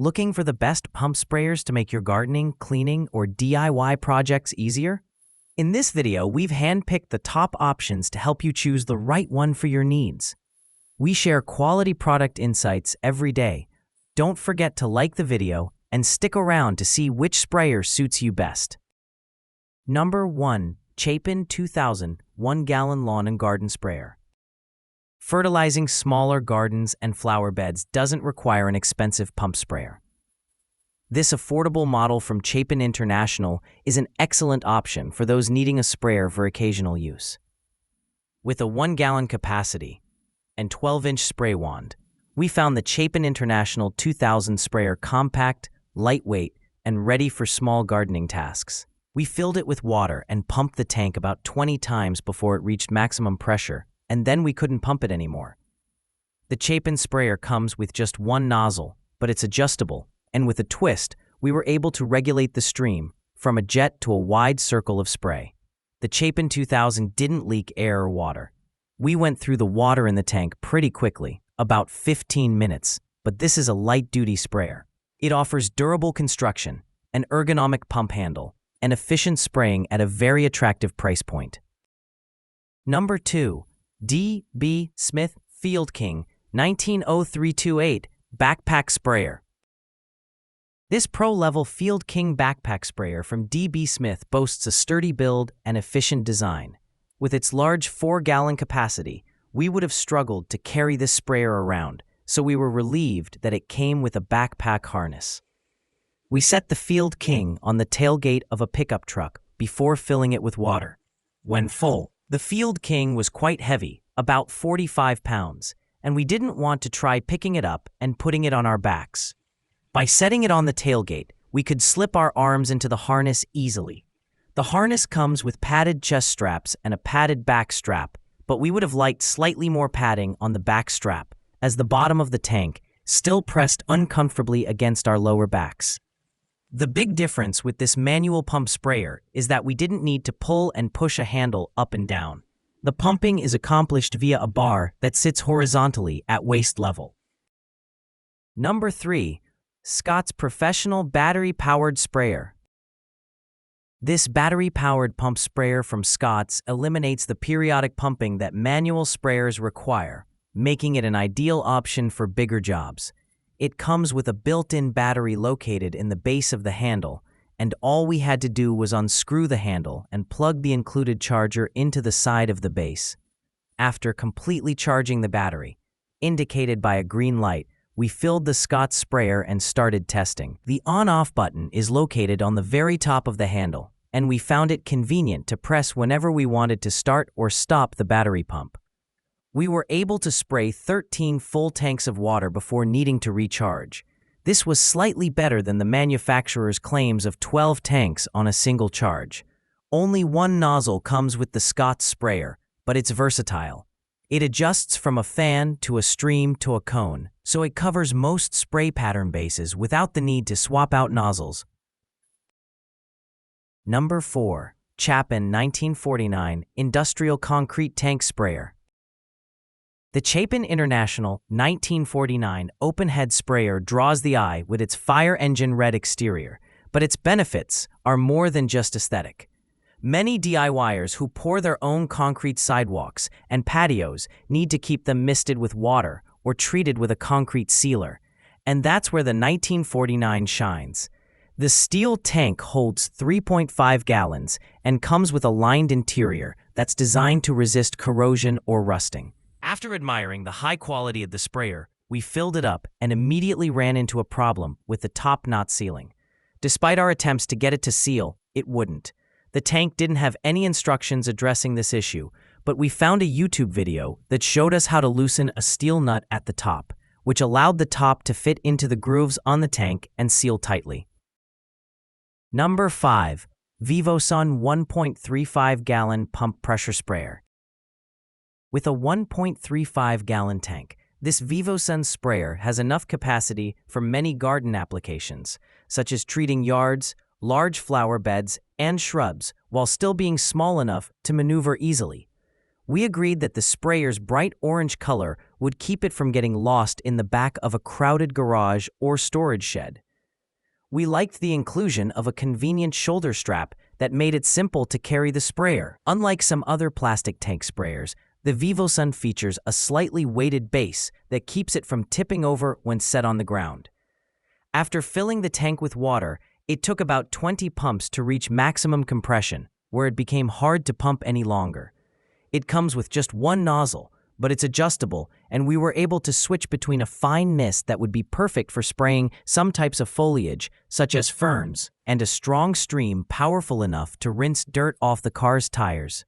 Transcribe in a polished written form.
Looking for the best pump sprayers to make your gardening, cleaning, or DIY projects easier? In this video, we've handpicked the top options to help you choose the right one for your needs. We share quality product insights every day. Don't forget to like the video and stick around to see which sprayer suits you best. Number 1. Chapin 2000 1-gallon lawn and garden sprayer. Fertilizing smaller gardens and flower beds doesn't require an expensive pump sprayer. This affordable model from Chapin International is an excellent option for those needing a sprayer for occasional use. With a 1-gallon capacity and 12-inch spray wand, we found the Chapin International 2000 sprayer compact, lightweight, and ready for small gardening tasks. We filled it with water and pumped the tank about 20 times before it reached maximum pressure, and then we couldn't pump it anymore. The Chapin sprayer comes with just one nozzle, but it's adjustable, and with a twist, we were able to regulate the stream from a jet to a wide circle of spray. The Chapin 2000 didn't leak air or water. We went through the water in the tank pretty quickly, about 15 minutes, but this is a light-duty sprayer. It offers durable construction, an ergonomic pump handle, and efficient spraying at a very attractive price point. Number 2. D.B. Smith Field King 190328 Backpack Sprayer. This pro-level Field King backpack sprayer from D.B. Smith boasts a sturdy build and efficient design. With its large 4-gallon capacity, we would have struggled to carry this sprayer around, so we were relieved that it came with a backpack harness. We set the Field King on the tailgate of a pickup truck before filling it with water. When full, the Field King was quite heavy, about 45 pounds, and we didn't want to try picking it up and putting it on our backs. By setting it on the tailgate, we could slip our arms into the harness easily. The harness comes with padded chest straps and a padded back strap, but we would have liked slightly more padding on the back strap, as the bottom of the tank still pressed uncomfortably against our lower backs. The big difference with this manual pump sprayer is that we didn't need to pull and push a handle up and down. The pumping is accomplished via a bar that sits horizontally at waist level. Number 3. Scott's Professional Battery-Powered Sprayer. This battery-powered pump sprayer from Scott's eliminates the periodic pumping that manual sprayers require, making it an ideal option for bigger jobs. It comes with a built-in battery located in the base of the handle, and all we had to do was unscrew the handle and plug the included charger into the side of the base. After completely charging the battery, indicated by a green light, we filled the Scott's sprayer and started testing. The on-off button is located on the very top of the handle, and we found it convenient to press whenever we wanted to start or stop the battery pump. We were able to spray 13 full tanks of water before needing to recharge. This was slightly better than the manufacturer's claims of 12 tanks on a single charge. Only one nozzle comes with the Scott's sprayer, but it's versatile. It adjusts from a fan to a stream to a cone, so it covers most spray pattern bases without the need to swap out nozzles. Number 4. Chapin 1949 Industrial Concrete Tank Sprayer. The Chapin International 1949 open-head sprayer draws the eye with its fire engine red exterior, but its benefits are more than just aesthetic. Many DIYers who pour their own concrete sidewalks and patios need to keep them misted with water or treated with a concrete sealer, and that's where the 1949 shines. The steel tank holds 3.5 gallons and comes with a lined interior that's designed to resist corrosion or rusting. After admiring the high quality of the sprayer, we filled it up and immediately ran into a problem with the top not sealing. Despite our attempts to get it to seal, it wouldn't. The tank didn't have any instructions addressing this issue, but we found a YouTube video that showed us how to loosen a steel nut at the top, which allowed the top to fit into the grooves on the tank and seal tightly. Number 5. VivoSun 1.35-gallon pump pressure sprayer. With a 1.35-gallon tank, this VivoSun sprayer has enough capacity for many garden applications, such as treating yards, large flower beds, and shrubs, while still being small enough to maneuver easily. We agreed that the sprayer's bright orange color would keep it from getting lost in the back of a crowded garage or storage shed. We liked the inclusion of a convenient shoulder strap that made it simple to carry the sprayer. Unlike some other plastic tank sprayers, the VivoSun features a slightly weighted base that keeps it from tipping over when set on the ground. After filling the tank with water, it took about 20 pumps to reach maximum compression, where it became hard to pump any longer. It comes with just one nozzle, but it's adjustable, and we were able to switch between a fine mist that would be perfect for spraying some types of foliage, such as ferns, and a strong stream powerful enough to rinse dirt off the car's tires.